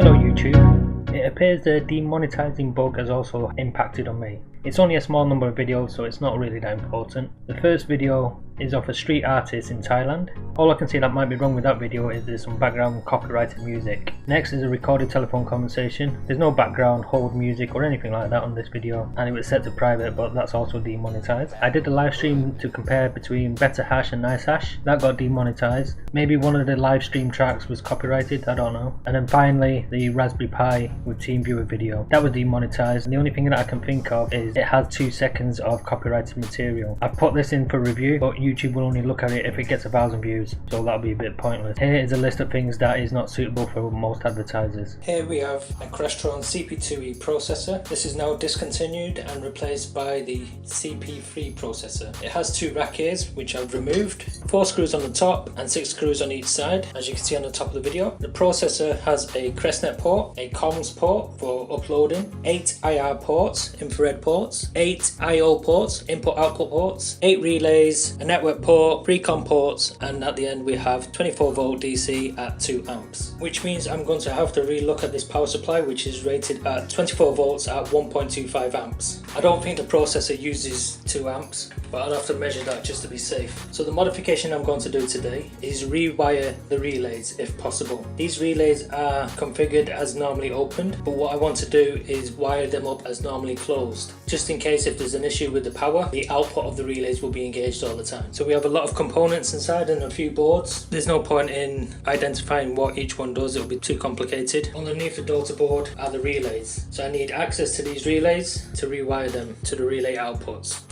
Hello YouTube. It appears the demonetizing bug has also impacted on me. It's only a small number of videos, so it's not really that important. The first video is of a street artist in Thailand. All I can see that might be wrong with that video is there's some background copyrighted music. Next is a recorded telephone conversation. There's no background, hold music or anything like that on this video, and it was set to private, but that's also demonetized. I did a live stream to compare between Better Hash and Nice Hash. That got demonetized. Maybe one of the live stream tracks was copyrighted, I don't know. And then finally the Raspberry Pi with TeamViewer video. That was demonetized, and the only thing that I can think of is it has 2 seconds of copyrighted material. I've put this in for review, but YouTube will only look at it if it gets 1,000 views, so that'll be a bit pointless. Here is a list of things that is not suitable for most advertisers. Here we have a Crestron CP2E processor. This is now discontinued and replaced by the CP3 processor. It has 2 rack ears which I've removed, 4 screws on the top and 6 screws on each side, as you can see on the top of the video. The processor has a CrestNet port, a comms port for uploading, 8 IR ports, infrared ports, 8 I/O ports, input-output ports, 8 relays, a network port, 3 COM ports, and at the end we have 24 volt DC at 2 amps. Which means I'm going to have to re-look at this power supply, which is rated at 24 volts at 1.25 amps. I don't think the processor uses 2 amps, but I'll have to measure that just to be safe. So the modification I'm going to do today is rewire the relays if possible. These relays are configured as normally opened, but what I want to do is wire them up as normally closed, just in case if there's an issue with the power, the output of the relays will be engaged all the time. So we have a lot of components inside and a few boards. There's no point in identifying what each one does, it will be too complicated. Underneath the daughter board are the relays, so I need access to these relays to rewire them to the relay outputs.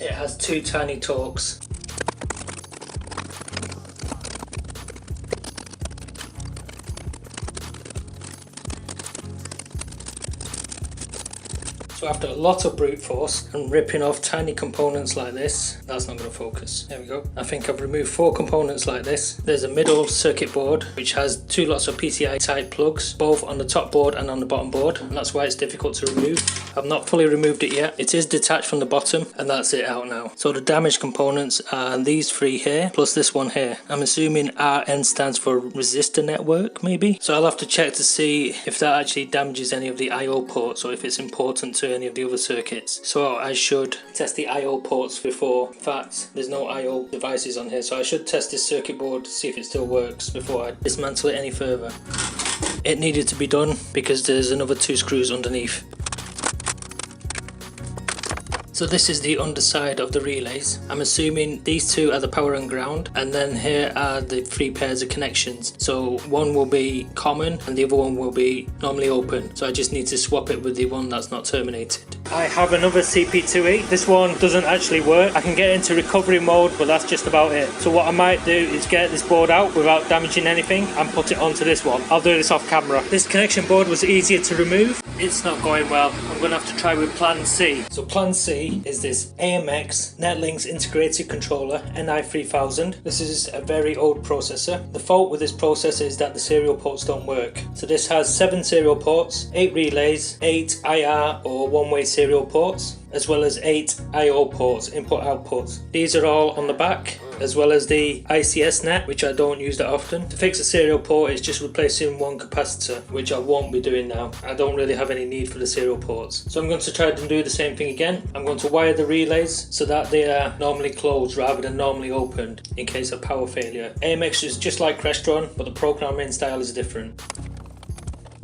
It has 2 tiny Torx. So after a lot of brute force and ripping off tiny components like this, that's not going to focus. There we go. I think I've removed 4 components like this. There's a middle circuit board which has 2 lots of PCI type plugs, both on the top board and on the bottom board, and that's why it's difficult to remove. I've not fully removed it yet. It is detached from the bottom, and that's it out now. So the damaged components are these 3 here, plus this one here. I'm assuming RN stands for resistor network, maybe? So I'll have to check to see if that actually damages any of the I/O ports or if it's important to any of the other circuits. So I should test the I/O ports before. In fact, there's no I/O devices on here, so I should test this circuit board to see if it still works before I dismantle it any further. It needed to be done because there's another 2 screws underneath. So this is the underside of the relays. I'm assuming these 2 are the power and ground, and then here are the 3 pairs of connections. So one will be common and the other one will be normally open. So I just need to swap it with the one that's not terminated. I have another CP2E. This one doesn't actually work. I can get into recovery mode, but that's just about it. So what I might do is get this board out without damaging anything and put it onto this one. I'll do this off camera. This connection board was easier to remove. It's not going well. I'm going to have to try with plan C. So plan C is this AMX Netlinks Integrated Controller NI3000. This is a very old processor. The fault with this processor is that the serial ports don't work. So this has 7 serial ports, 8 relays, 8 IR or one-way serial ports, as well as 8 I/O ports, input outputs. These are all on the back, as well as the ICS net, which I don't use that often. To fix a serial port is just replacing 1 capacitor, which I won't be doing now. I don't really have any need for the serial ports. So I'm going to try and do the same thing again. I'm going to wire the relays so that they are normally closed rather than normally opened in case of power failure. AMX is just like Crestron, but the programming style is different.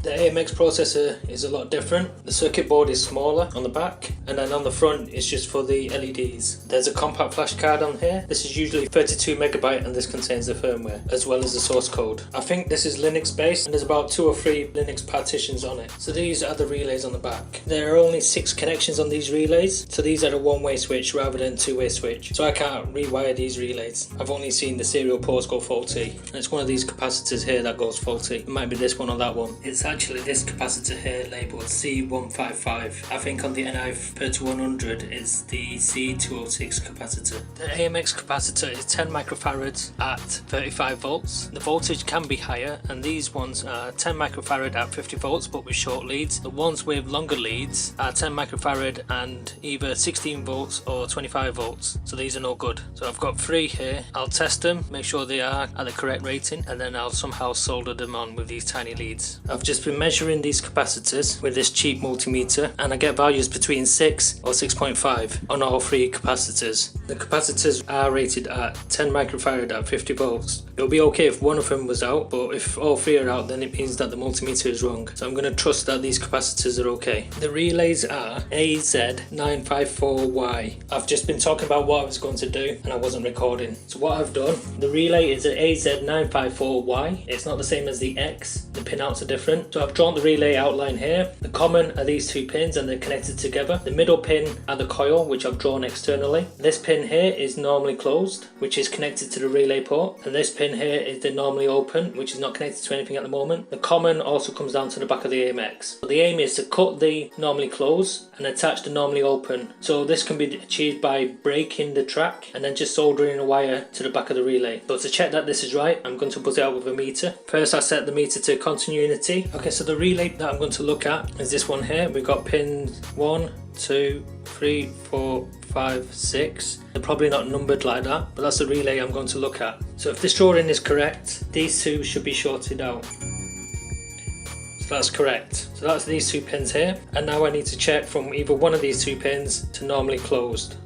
The AMX processor is a lot different. The circuit board is smaller on the back, and then on the front it's just for the LEDs. There's a compact flash card on here. This is usually 32 megabyte and this contains the firmware as well as the source code. I think this is Linux based and there's about 2 or 3 Linux partitions on it. So these are the relays on the back. There are only 6 connections on these relays, so these are a one-way switch rather than 2-way switch. So I can't rewire these relays. I've only seen the serial ports go faulty, and it's one of these capacitors here that goes faulty. It might be this one or that one. It's actually this capacitor here labelled C155. I think on the NI30-100 it's the C206 capacitor. The AMX capacitor is 10 microfarads at 35 volts. The voltage can be higher, and these ones are 10 microfarad at 50 volts but with short leads. The ones with longer leads are 10 microfarad and either 16 volts or 25 volts. So these are no good. So I've got 3 here. I'll test them, make sure they are at the correct rating, and then I'll somehow solder them on with these tiny leads. I've just been measuring these capacitors with this cheap multimeter, and I get values between 6 or 6.5 on all 3 capacitors. The capacitors are rated at 10 microfarad at 50 volts. It'll be okay if one of them was out, but if all 3 are out, then it means that the multimeter is wrong. So I'm going to trust that these capacitors are okay. The relays are AZ954Y. I've just been talking about what I was going to do and I wasn't recording. So what I've done, the relay is an AZ954Y. It's not the same as the X. The pinouts are different. So I've drawn the relay outline here. The common are these 2 pins and they're connected together. The middle pin are the coil, which I've drawn externally. This pin here is normally closed, which is connected to the relay port. And this pin here is the normally open, which is not connected to anything at the moment. The common also comes down to the back of the AMX. So the aim is to cut the normally closed and attach the normally open. So this can be achieved by breaking the track and then just soldering a wire to the back of the relay. So to check that this is right, I'm going to put it out with a meter. First I set the meter to continuity. Okay, so the relay that I'm going to look at is this one here. We've got pins 1, 2, 3, 4, 5, 6. They're probably not numbered like that, but that's the relay I'm going to look at. So if this drawing is correct, these 2 should be shorted out. So that's correct. So that's these 2 pins here. And now I need to check from either one of these 2 pins to normally closed.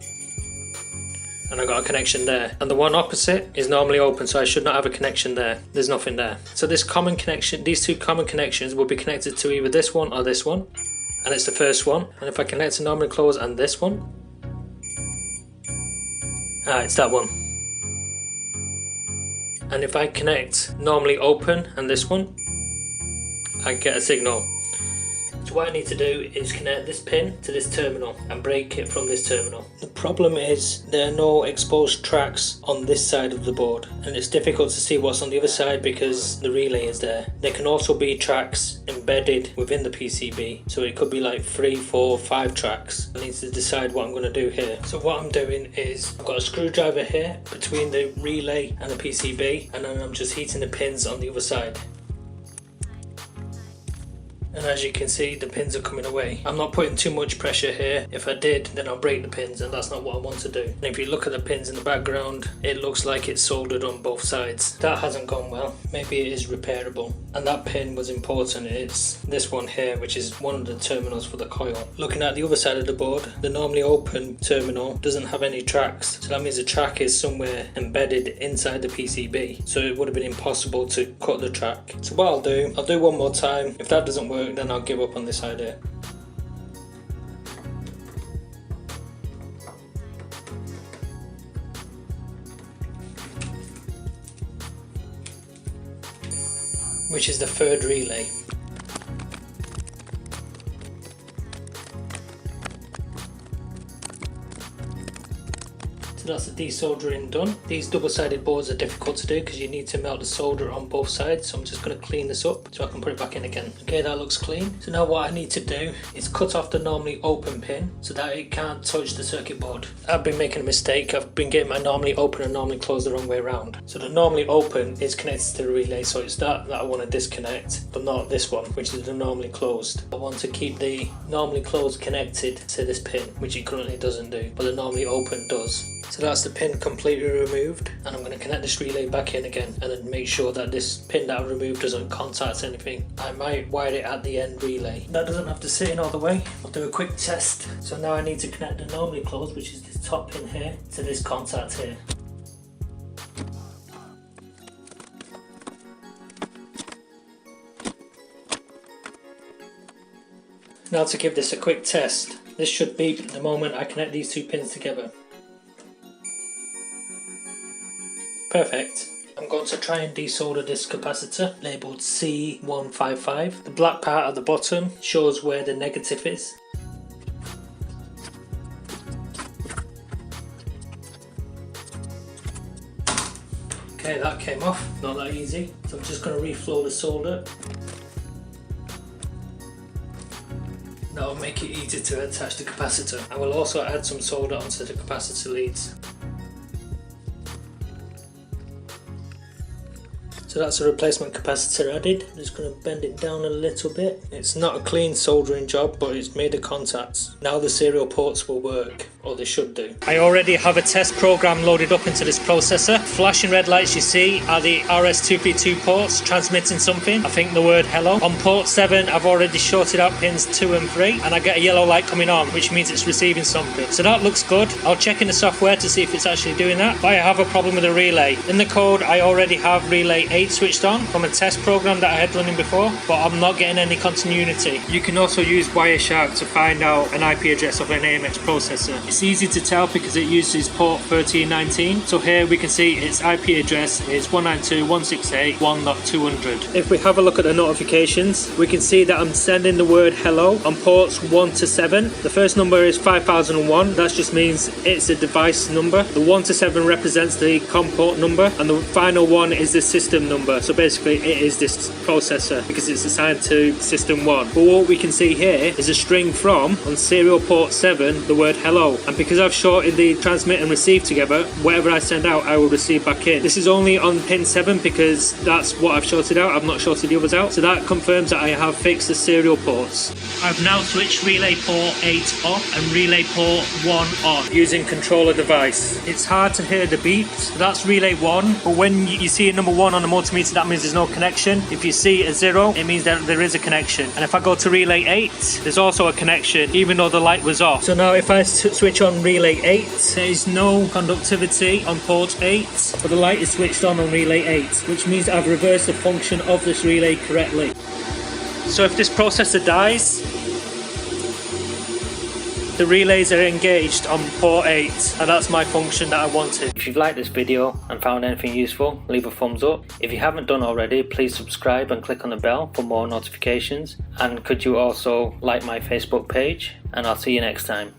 And I got a connection there. And the one opposite is normally open, so I should not have a connection there. There's nothing there. So this common connection, these 2 common connections will be connected to either this one or this one. And it's the first one. And if I connect to normally closed and this one, it's that one. And if I connect normally open and this one, I get a signal. So what I need to do is connect this pin to this terminal and break it from this terminal. The problem is there are no exposed tracks on this side of the board, and it's difficult to see what's on the other side because the relay is there. There can also be tracks embedded within the PCB, so it could be like 3, 4, 5 tracks. I need to decide what I'm going to do here. So what I'm doing is I've got a screwdriver here between the relay and the PCB, and then I'm just heating the pins on the other side. And as you can see, the pins are coming away. I'm not putting too much pressure here. If I did, then I'll break the pins, and that's not what I want to do. And if you look at the pins in the background, it looks like it's soldered on both sides. That hasn't gone well. Maybe it is repairable. And that pin was important. It's this one here, which is one of the terminals for the coil. Looking at the other side of the board, the normally open terminal doesn't have any tracks. So that means the track is somewhere embedded inside the PCB. So it would have been impossible to cut the track. So what I'll do one more time. If that doesn't work, then I'll give up on this idea. Which is the 3rd relay. So that's the desoldering done. These double-sided boards are difficult to do because you need to melt the solder on both sides, so I'm just going to clean this up so I can put it back in again. Okay, that looks clean. So now what I need to do is cut off the normally open pin so that it can't touch the circuit board. I've been making a mistake. I've been getting my normally open and normally closed the wrong way around. So the normally open is connected to the relay, so it's that I want to disconnect, but not this one, which is the normally closed. I want to keep the normally closed connected to this pin, which it currently doesn't do, but the normally open does. So that's the pin completely removed, and I'm going to connect this relay back in again and then make sure that this pin that I've removed doesn't contact anything. I might wire it at the end relay. That doesn't have to sit in all the way. I'll do a quick test. So now I need to connect the normally closed, which is this top pin here, to this contact here. Now to give this a quick test. This should beep the moment I connect these 2 pins together. Perfect. I'm going to try and desolder this capacitor labelled C155. The black part at the bottom shows where the negative is. Okay, that came off, not that easy. So I'm just going to reflow the solder. That will make it easier to attach the capacitor. I will also add some solder onto the capacitor leads. So that's a replacement capacitor added. I'm just going to bend it down a little bit. It's not a clean soldering job, but it's made the contacts. Now the serial ports will work, or they should do. I already have a test program loaded up into this processor. Flashing red lights you see are the RS232 ports transmitting something. I think the word hello. On port 7 I've already shorted out pins 2 and 3 and I get a yellow light coming on, which means it's receiving something. So that looks good. I'll check in the software to see if it's actually doing that. But I have a problem with the relay. In the code I already have relay 8 switched on from a test program that I had running before, but I'm not getting any continuity. You can also use Wireshark to find out an IP address of an AMX processor. It's easy to tell because it uses port 1319. So here we can see its IP address is 192.168.1.200. If we have a look at the notifications, we can see that I'm sending the word hello on ports 1 to 7. The first number is 5001. That just means it's a device number. The 1 to 7 represents the COM port number, and the final one is the system number. So basically it is this processor because it's assigned to system 1. But what we can see here is a string from, on serial port 7, the word hello. And because I've shorted the transmit and receive together, whatever I send out I will receive back in. This is only on pin 7 because that's what I've shorted out. I've not shorted the others out. So that confirms that I have fixed the serial ports. I've now switched relay port 8 off and relay port 1 on using controller device. It's hard to hear the beeps. That's relay 1, but when you see a number 1 on the multimeter, that means there's no connection. If you see a 0, it means that there is a connection. And if I go to relay 8, there's also a connection, even though the light was off. So now if I switch on relay 8, there is no conductivity on port 8, but the light is switched on relay 8, which means I've reversed the function of this relay correctly. So if this processor dies, the relays are engaged on port 8, and that's my function that I wanted. If you've liked this video and found anything useful, leave a thumbs up. If you haven't done already, please subscribe and click on the bell for more notifications. And could you also like my Facebook page? And I'll see you next time.